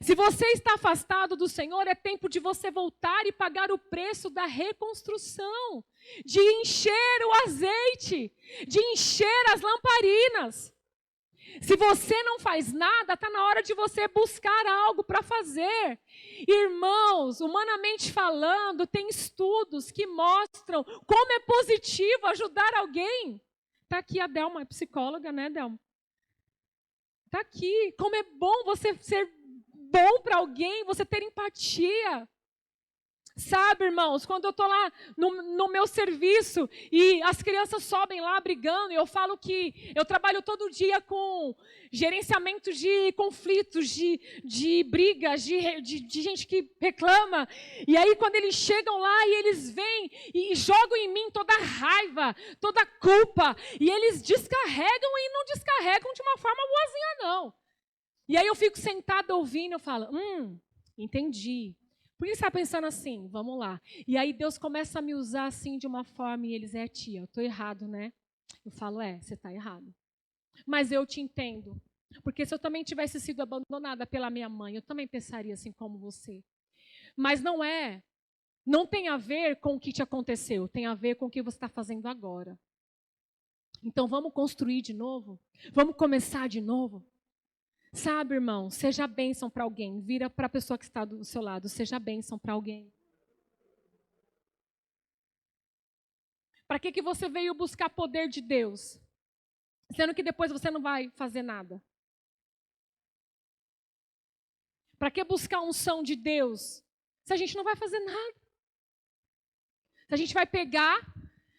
Se você está afastado do Senhor, é tempo de você voltar e pagar o preço da reconstrução, de encher o azeite, de encher as lamparinas. Se você não faz nada, está na hora de você buscar algo para fazer. Irmãos, humanamente falando, tem estudos que mostram como é positivo ajudar alguém. Tá aqui a Delma, é psicóloga, né, Delma? Tá aqui. Como é bom você ser bom para alguém, você ter empatia. Sabe, irmãos, quando eu estou lá no meu serviço e as crianças sobem lá brigando, e eu falo que eu trabalho todo dia com gerenciamento de conflitos, de brigas, de gente que reclama. E aí, quando eles chegam lá e eles vêm e jogam em mim toda a raiva, toda a culpa, e eles descarregam e não descarregam de uma forma boazinha, não. E aí eu fico sentada ouvindo, eu falo, entendi. Por que você está pensando assim? Vamos lá. E aí Deus começa a me usar assim de uma forma e eles, tia, eu estou errado, né? Eu falo, você está errado. Mas eu te entendo. Porque se eu também tivesse sido abandonada pela minha mãe, eu também pensaria assim como você. Mas não tem a ver com o que te aconteceu, tem a ver com o que você está fazendo agora. Então vamos construir de novo? Vamos começar de novo? Sabe, irmão, seja bênção para alguém. Vira para a pessoa que está do seu lado. Seja bênção para alguém. Para que você veio buscar poder de Deus? Sendo que depois você não vai fazer nada. Para que buscar a unção de Deus? Se a gente não vai fazer nada. Se a gente vai pegar,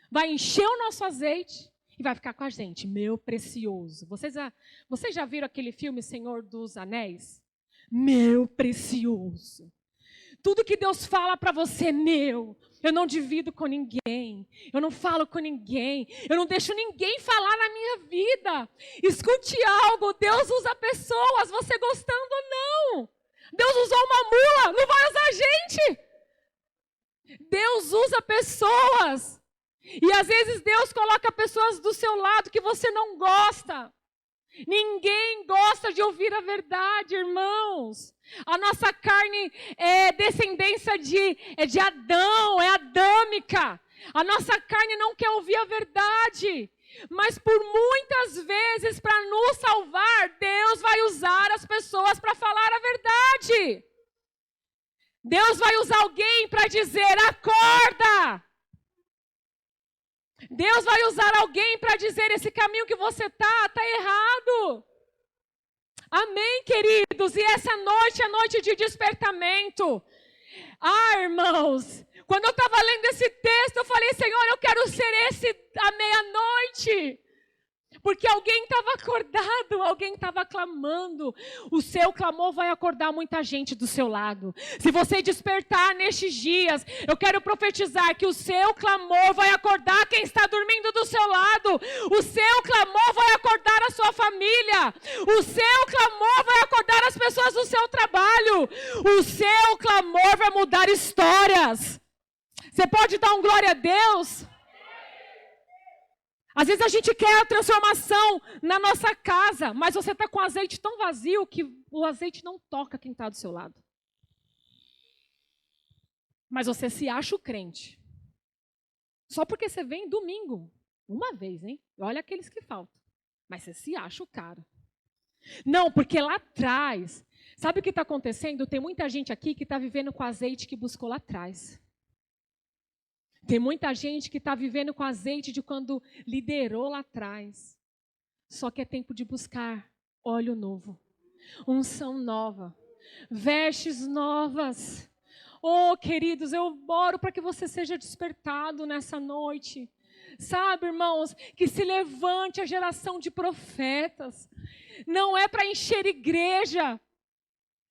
vai encher o nosso azeite e vai ficar com a gente, meu precioso. Vocês já viram aquele filme Senhor dos Anéis? Meu precioso. Tudo que Deus fala para você é meu. Eu não divido com ninguém. Eu não falo com ninguém. Eu não deixo ninguém falar na minha vida. Escute algo. Deus usa pessoas, você gostando ou não. Deus usou uma mula, não vai usar a gente. Deus usa pessoas. E às vezes Deus coloca pessoas do seu lado que você não gosta. Ninguém gosta de ouvir a verdade, irmãos. A nossa carne é descendência de Adão, é adâmica. A nossa carne não quer ouvir a verdade. Mas por muitas vezes, para nos salvar, Deus vai usar as pessoas para falar a verdade. Deus vai usar alguém para dizer, acorda. Deus vai usar alguém para dizer, esse caminho que você está errado. Amém, queridos? E essa noite é noite de despertamento. Irmãos, quando eu estava lendo esse texto, eu falei, Senhor, eu quero ser esse à meia-noite. Porque alguém estava acordado, alguém estava clamando. O seu clamor vai acordar muita gente do seu lado. Se você despertar nestes dias, eu quero profetizar que o seu clamor vai acordar quem está dormindo do seu lado. O seu clamor vai acordar a sua família. O seu clamor vai acordar as pessoas do seu trabalho. O seu clamor vai mudar histórias. Você pode dar um glória a Deus? Às vezes a gente quer a transformação na nossa casa, mas você está com o azeite tão vazio que o azeite não toca quem está do seu lado. Mas você se acha o crente. Só porque você vem domingo, uma vez, hein? Olha aqueles que faltam. Mas você se acha o cara. Não, porque lá atrás, sabe o que está acontecendo? Tem muita gente aqui que está vivendo com azeite que buscou lá atrás. Tem muita gente que está vivendo com azeite de quando liderou lá atrás. Só que é tempo de buscar óleo novo, unção nova, vestes novas. Oh, queridos, eu oro para que você seja despertado nessa noite. Sabe, irmãos, que se levante a geração de profetas. Não é para encher igreja.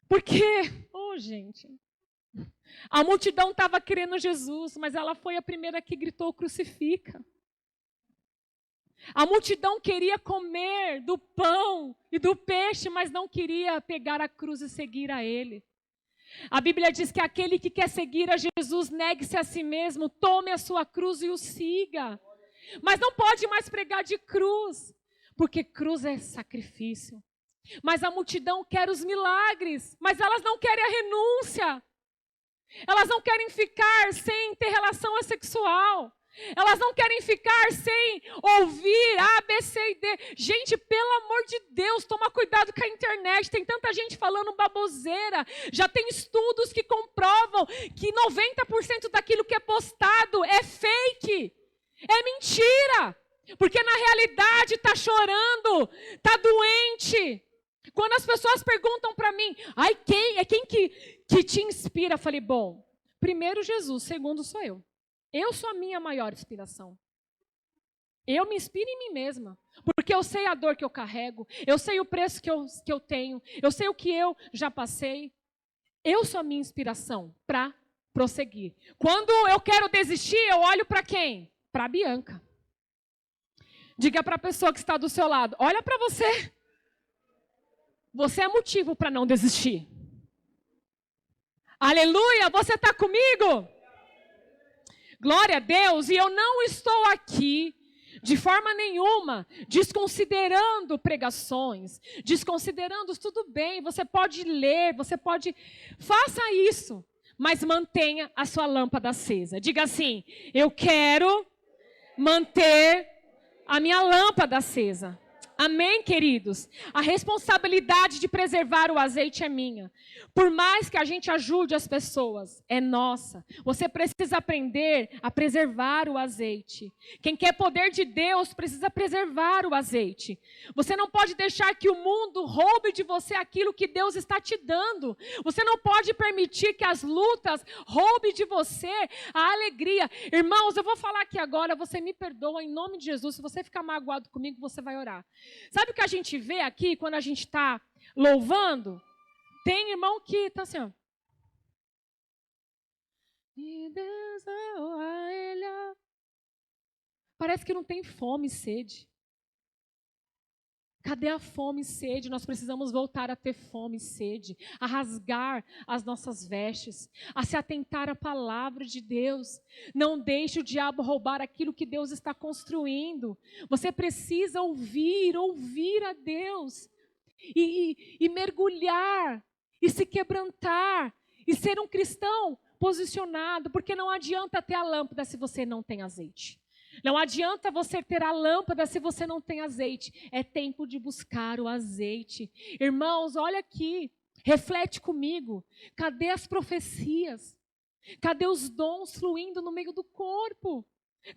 Porque, gente... A multidão estava querendo Jesus, mas ela foi a primeira que gritou, crucifica. A multidão queria comer do pão e do peixe, mas não queria pegar a cruz e seguir a ele. A Bíblia diz que aquele que quer seguir a Jesus, negue-se a si mesmo, tome a sua cruz e o siga. Mas não pode mais pregar de cruz, porque cruz é sacrifício. Mas a multidão quer os milagres, mas elas não querem a renúncia. Elas não querem ficar sem ter relação sexual. Elas não querem ficar sem ouvir A, B, C e D. Gente, pelo amor de Deus, toma cuidado com a internet. Tem tanta gente falando baboseira. Já tem estudos que comprovam que 90% daquilo que é postado é fake. É mentira. Porque na realidade está chorando, está doente. Quando as pessoas perguntam para mim, ai, quem que te inspira? Eu falei, bom, primeiro Jesus, segundo sou eu. Eu sou a minha maior inspiração. Eu me inspiro em mim mesma, porque eu sei a dor que eu carrego, eu sei o preço que eu tenho, eu sei o que eu já passei. Eu sou a minha inspiração para prosseguir. Quando eu quero desistir, eu olho para quem? Para a Bianca. Diga para a pessoa que está do seu lado, olha para você. Você é motivo para não desistir. Aleluia, você está comigo? Glória a Deus, e eu não estou aqui de forma nenhuma desconsiderando pregações, desconsiderando tudo bem, você pode ler, faça isso, mas mantenha a sua lâmpada acesa. Diga assim, eu quero manter a minha lâmpada acesa. Amém, queridos? A responsabilidade de preservar o azeite é minha. Por mais que a gente ajude as pessoas, é nossa. Você precisa aprender a preservar o azeite. Quem quer poder de Deus precisa preservar o azeite. Você não pode deixar que o mundo roube de você aquilo que Deus está te dando. Você não pode permitir que as lutas roubem de você a alegria. Irmãos, eu vou falar aqui agora, você me perdoa em nome de Jesus. Se você ficar magoado comigo, você vai orar. Sabe o que a gente vê aqui quando a gente está louvando? Tem irmão que está assim, ó. Parece que não tem fome e sede. Cadê a fome e sede? Nós precisamos voltar a ter fome e sede, a rasgar as nossas vestes, a se atentar à palavra de Deus. Não deixe o diabo roubar aquilo que Deus está construindo. Você precisa ouvir a Deus e mergulhar e se quebrantar e ser um cristão posicionado, porque não adianta ter a lâmpada se você não tem azeite. Não adianta você ter a lâmpada se você não tem azeite. É tempo de buscar o azeite. Irmãos, olha aqui, reflete comigo. Cadê as profecias? Cadê os dons fluindo no meio do corpo?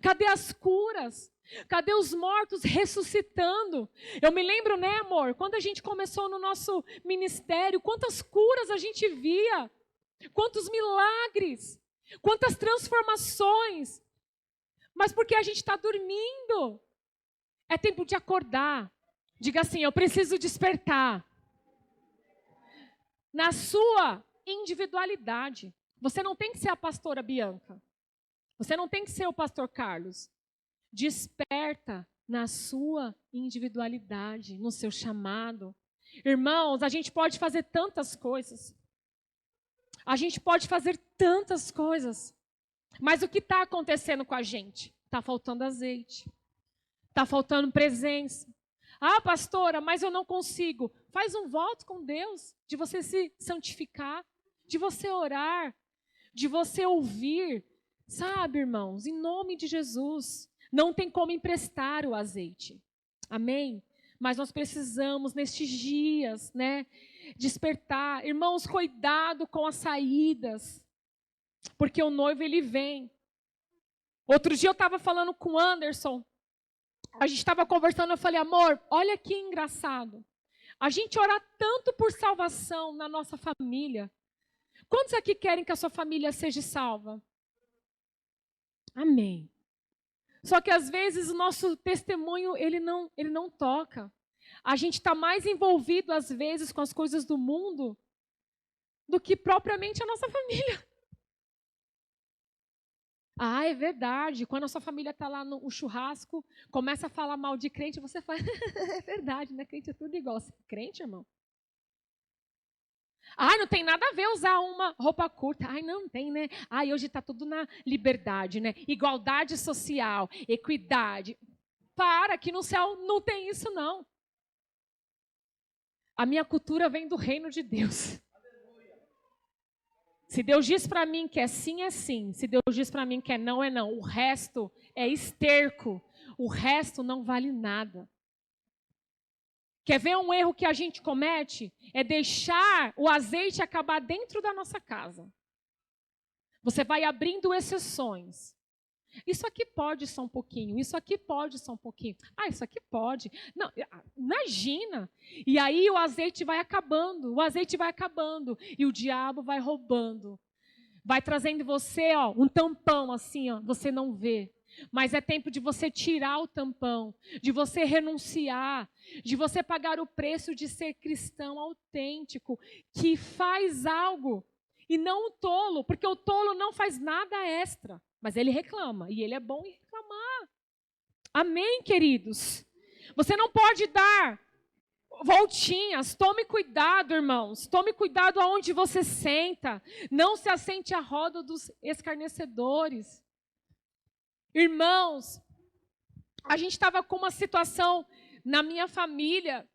Cadê as curas? Cadê os mortos ressuscitando? Eu me lembro, né, amor? Quando a gente começou no nosso ministério, quantas curas a gente via? Quantos milagres? Quantas transformações? Mas porque a gente está dormindo. É tempo de acordar. Diga assim, eu preciso despertar. Na sua individualidade. Você não tem que ser a pastora Bianca. Você não tem que ser o pastor Carlos. Desperta na sua individualidade, no seu chamado. Irmãos, a gente pode fazer tantas coisas. A gente pode fazer tantas coisas. Mas o que está acontecendo com a gente? Está faltando azeite. Está faltando presença. Ah, pastora, mas eu não consigo. Faz um voto com Deus de você se santificar, de você orar, de você ouvir. Sabe, irmãos, em nome de Jesus, não tem como emprestar o azeite. Amém? Mas nós precisamos, nestes dias, né, despertar. Irmãos, cuidado com as saídas. Porque o noivo, ele vem. Outro dia eu estava falando com o Anderson. A gente estava conversando, eu falei, amor, olha que engraçado. A gente ora tanto por salvação na nossa família. Quantos aqui querem que a sua família seja salva? Amém. Só que às vezes o nosso testemunho, ele não toca. A gente está mais envolvido, às vezes, com as coisas do mundo do que propriamente a nossa família. Ah, é verdade. Quando a sua família está lá no churrasco, começa a falar mal de crente, você fala, é verdade, né? Crente é tudo igual. Você é crente, irmão? Ai, não tem nada a ver usar uma roupa curta. Ai, não tem, né? Ai, hoje está tudo na liberdade, né? Igualdade social, equidade. Para, que no céu não tem isso, não. A minha cultura vem do reino de Deus. Se Deus diz para mim que é sim, é sim. Se Deus diz para mim que é não, é não. O resto é esterco. O resto não vale nada. Quer ver um erro que a gente comete? É deixar o azeite acabar dentro da nossa casa. Você vai abrindo exceções. Isso aqui pode só um pouquinho, isso aqui pode só um pouquinho. Ah, isso aqui pode. Não, imagina. E aí o azeite vai acabando, e o diabo vai roubando. Vai trazendo em você, ó, um tampão assim, ó, você não vê. Mas é tempo de você tirar o tampão, de você renunciar, de você pagar o preço de ser cristão autêntico, que faz algo, e não o tolo, porque o tolo não faz nada extra, mas ele reclama, e ele é bom em reclamar. Amém, queridos? Você não pode dar voltinhas, tome cuidado, irmãos, tome cuidado aonde você senta, não se assente à roda dos escarnecedores. Irmãos, a gente estava com uma situação na minha família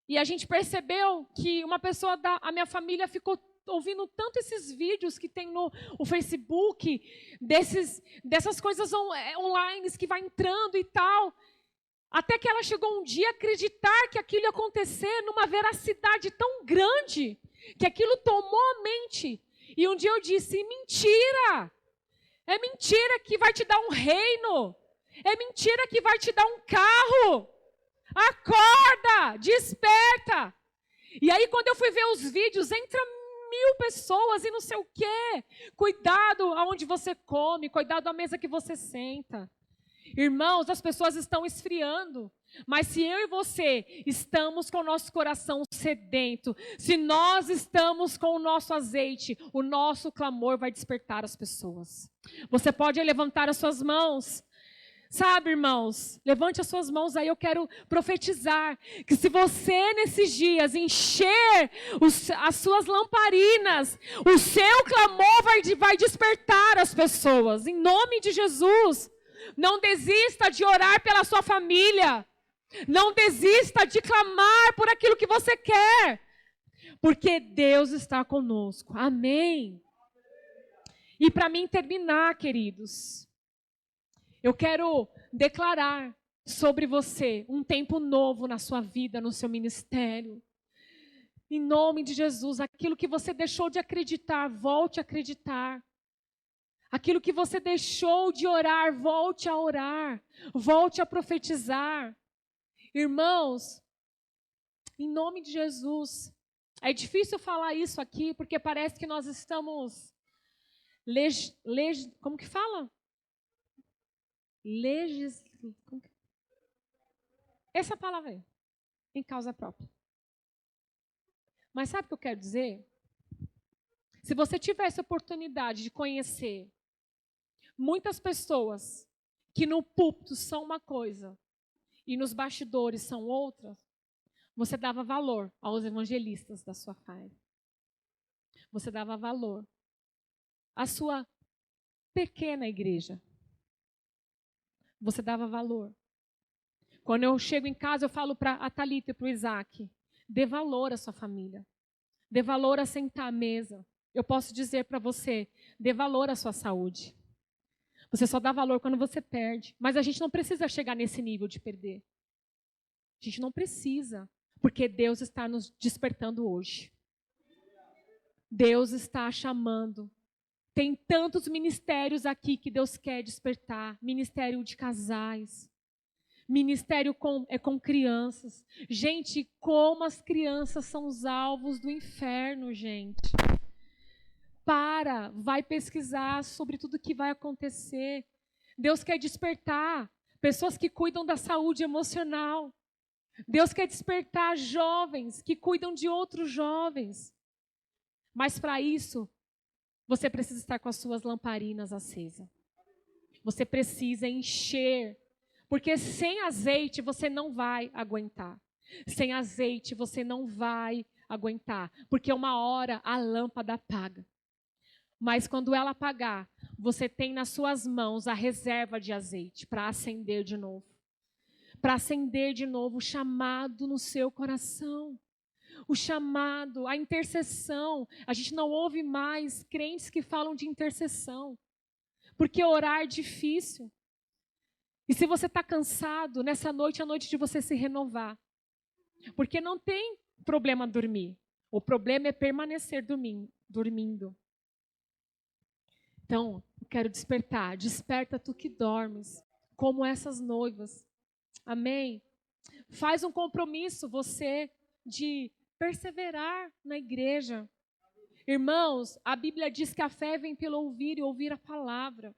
e a gente percebeu que uma pessoa da minha família ficou ouvindo tanto esses vídeos que tem no Facebook, dessas coisas online que vai entrando e tal, até que ela chegou um dia a acreditar que aquilo ia acontecer numa veracidade tão grande, que aquilo tomou a mente. E um dia eu disse, mentira! É mentira que vai te dar um reino. É mentira que vai te dar um carro. Acorda, desperta. E aí quando eu fui ver os vídeos, entra 1000 pessoas e não sei o quê. Cuidado aonde você come, cuidado à mesa que você senta. Irmãos, as pessoas estão esfriando. Mas se eu e você estamos com o nosso coração sedento, se nós estamos com o nosso azeite, o nosso clamor vai despertar as pessoas. Você pode levantar as suas mãos. Sabe, irmãos, levante as suas mãos aí, eu quero profetizar que se você nesses dias encher as suas lamparinas, o seu clamor vai despertar as pessoas, em nome de Jesus. Não desista de orar pela sua família. Não desista de clamar por aquilo que você quer. Porque Deus está conosco. Amém. E para mim terminar, queridos, eu quero declarar sobre você um tempo novo na sua vida, no seu ministério. Em nome de Jesus, aquilo que você deixou de acreditar, volte a acreditar. Aquilo que você deixou de orar, volte a orar. Volte a profetizar. Irmãos, em nome de Jesus, é difícil falar isso aqui, porque parece que nós estamos, como que fala? Essa palavra aí, em causa própria. Mas sabe o que eu quero dizer? Se você tivesse a oportunidade de conhecer muitas pessoas que no púlpito são uma coisa, e nos bastidores são outras, você dava valor aos evangelistas da sua casa. Você dava valor à sua pequena igreja. Você dava valor. Quando eu chego em casa, eu falo para a Thalita e para o Isaac, dê valor à sua família. Dê valor a sentar à mesa. Eu posso dizer para você, dê valor à sua saúde. Você só dá valor quando você perde. Mas a gente não precisa chegar nesse nível de perder. A gente não precisa, porque Deus está nos despertando hoje. Deus está chamando. Tem tantos ministérios aqui que Deus quer despertar. Ministério de casais. Ministério com crianças. Gente, como as crianças são os alvos do inferno, gente. Vai pesquisar sobre tudo que vai acontecer. Deus quer despertar pessoas que cuidam da saúde emocional. Deus quer despertar jovens que cuidam de outros jovens. Mas para isso, você precisa estar com as suas lamparinas acesas. Você precisa encher. Porque sem azeite você não vai aguentar. Sem azeite você não vai aguentar. Porque uma hora a lâmpada apaga. Mas quando ela apagar, você tem nas suas mãos a reserva de azeite para acender de novo. Para acender de novo o chamado no seu coração. O chamado, a intercessão. A gente não ouve mais crentes que falam de intercessão. Porque orar é difícil. E se você está cansado, nessa noite é a noite de você se renovar. Porque não tem problema dormir. O problema é permanecer dormindo. Então, quero despertar. Desperta tu que dormes, como essas noivas. Amém? Faz um compromisso você de perseverar na igreja. Irmãos, a Bíblia diz que a fé vem pelo ouvir e ouvir a palavra.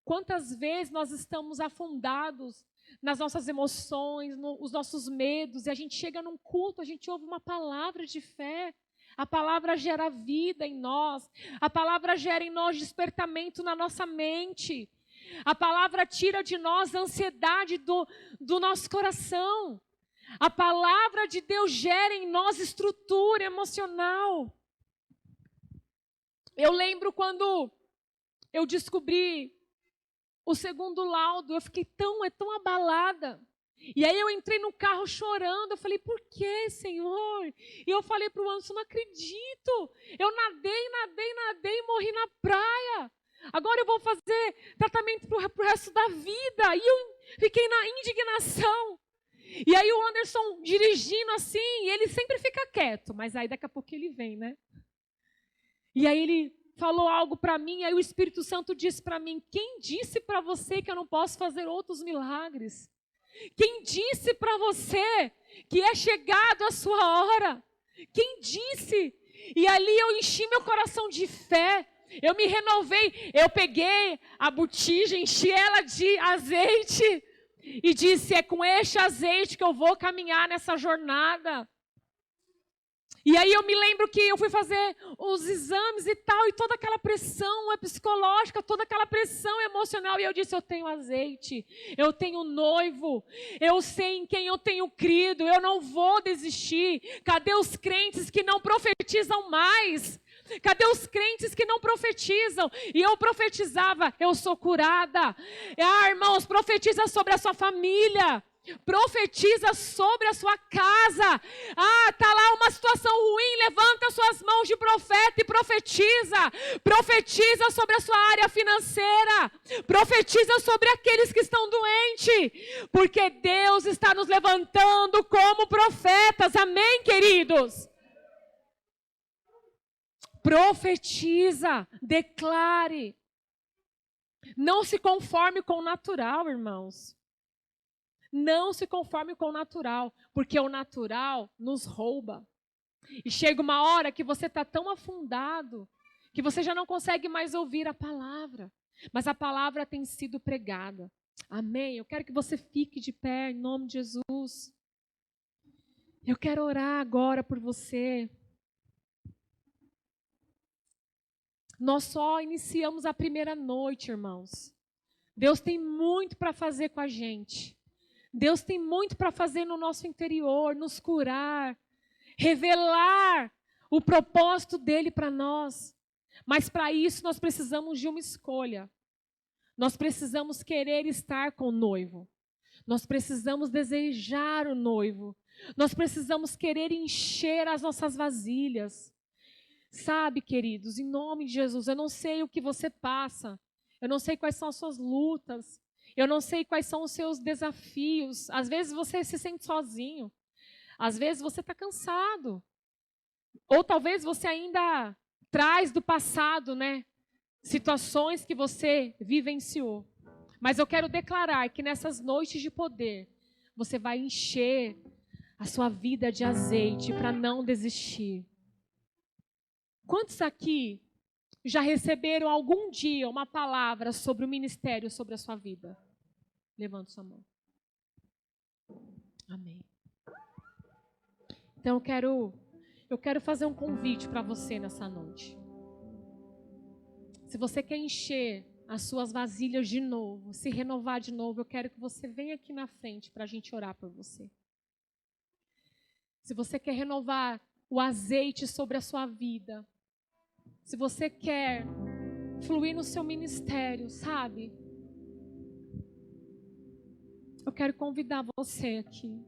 Quantas vezes nós estamos afundados nas nossas emoções, nos nossos medos, e a gente chega num culto, a gente ouve uma palavra de fé. A palavra gera vida em nós. A palavra gera em nós despertamento na nossa mente. A palavra tira de nós a ansiedade do nosso coração. A palavra de Deus gera em nós estrutura emocional. Eu lembro quando eu descobri o segundo laudo, eu fiquei tão abalada. E aí eu entrei no carro chorando, eu falei, por que, Senhor? E eu falei para o Anderson, não acredito, eu nadei e morri na praia. Agora eu vou fazer tratamento para o resto da vida. E eu fiquei na indignação. E aí o Anderson dirigindo assim, e ele sempre fica quieto, mas aí daqui a pouco ele vem, né? E aí ele falou algo para mim, aí o Espírito Santo disse para mim, quem disse para você que eu não posso fazer outros milagres? Quem disse para você que é chegado a sua hora? Quem disse? E ali eu enchi meu coração de fé, eu me renovei, eu peguei a botija, enchi ela de azeite e disse, é com este azeite que eu vou caminhar nessa jornada. E aí eu me lembro que eu fui fazer os exames e tal, e toda aquela pressão psicológica, toda aquela pressão emocional, e eu disse, eu tenho azeite, eu tenho noivo, eu sei em quem eu tenho crido, eu não vou desistir. Cadê os crentes que não profetizam mais? Cadê os crentes que não profetizam? E eu profetizava, eu sou curada. Irmãos, profetiza sobre a sua família. Profetiza sobre a sua casa. Tá lá uma situação ruim, levanta suas mãos de profeta e profetiza. Profetiza sobre a sua área financeira. Profetiza sobre aqueles que estão doentes. Porque Deus está nos levantando como profetas. Amém, queridos? Profetiza, declare. Não se conforme com o natural, irmãos. Não se conforme com o natural, porque o natural nos rouba. E chega uma hora que você está tão afundado, que você já não consegue mais ouvir a palavra. Mas a palavra tem sido pregada. Amém? Eu quero que você fique de pé, em nome de Jesus. Eu quero orar agora por você. Nós só iniciamos a primeira noite, irmãos. Deus tem muito para fazer com a gente. Deus tem muito para fazer no nosso interior, nos curar, revelar o propósito dele para nós. Mas para isso nós precisamos de uma escolha. Nós precisamos querer estar com o noivo. Nós precisamos desejar o noivo. Nós precisamos querer encher as nossas vasilhas. Sabe, queridos, em nome de Jesus, eu não sei o que você passa. Eu não sei quais são as suas lutas. Eu não sei quais são os seus desafios. Às vezes você se sente sozinho. Às vezes você está cansado. Ou talvez você ainda traz do passado, né? Situações que você vivenciou. Mas eu quero declarar que nessas noites de poder, você vai encher a sua vida de azeite para não desistir. Quantos aqui já receberam algum dia uma palavra sobre o ministério, sobre a sua vida? Levante sua mão. Amém. Então eu quero fazer um convite para você nessa noite. Se você quer encher as suas vasilhas de novo, se renovar de novo, eu quero que você venha aqui na frente para a gente orar por você. Se você quer renovar o azeite sobre a sua vida, se você quer fluir no seu ministério, sabe? Eu quero convidar você aqui.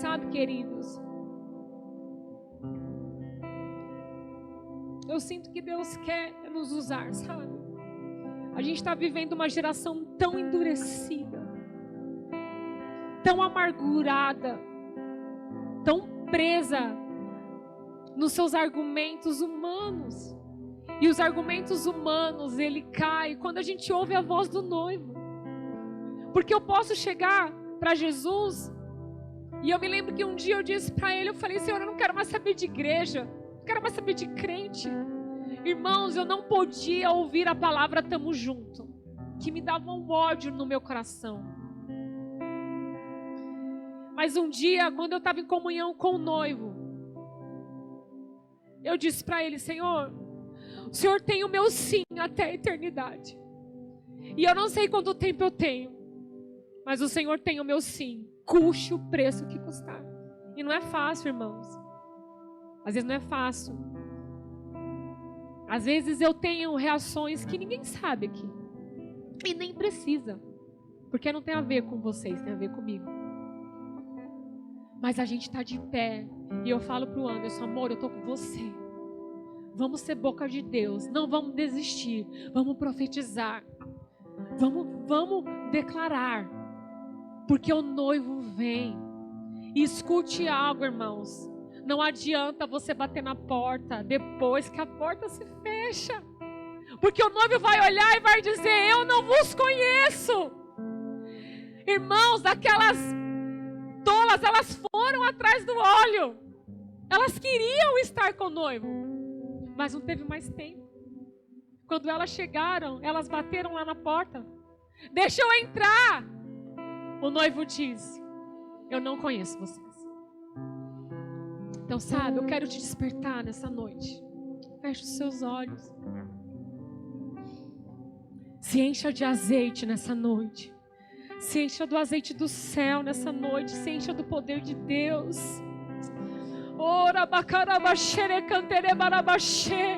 Sabe, queridos? Eu sinto que Deus quer nos usar, sabe? A gente está vivendo uma geração tão endurecida, tão amargurada, tão presa nos seus argumentos humanos. E os argumentos humanos, ele cai quando a gente ouve a voz do noivo. Porque eu posso chegar para Jesus, e eu me lembro que um dia eu disse para ele, eu falei, Senhor, eu não quero mais saber de igreja, não quero mais saber de crente. Irmãos, eu não podia ouvir a palavra tamo junto, que me dava um ódio no meu coração. Mas um dia, quando eu estava em comunhão com o noivo, eu disse para ele, Senhor, o Senhor tem o meu sim até a eternidade. E eu não sei quanto tempo eu tenho, mas o Senhor tem o meu sim, custe o preço que custar. E não é fácil, irmãos. Às vezes não é fácil. Às vezes eu tenho reações que ninguém sabe aqui. E nem precisa. Porque não tem a ver com vocês, tem a ver comigo. Mas a gente está de pé. E eu falo para o Anderson, amor, eu estou com você. Vamos ser boca de Deus. Não vamos desistir. Vamos profetizar. Vamos declarar. Porque o noivo vem. E escute algo, irmãos. Não adianta você bater na porta depois que a porta se fecha. Porque o noivo vai olhar e vai dizer, eu não vos conheço. Irmãos, aquelas tolas, elas foram atrás do óleo. Elas queriam estar com o noivo. Mas não teve mais tempo. Quando elas chegaram, elas bateram lá na porta. Deixa eu entrar. O noivo disse, eu não conheço vocês. Então, sabe, eu quero te despertar nessa noite. Feche os seus olhos. Se encha de azeite nessa noite. Se encha do azeite do céu nessa noite. Se encha do poder de Deus. Ora, bacarabaxere, cantere, barabaxê.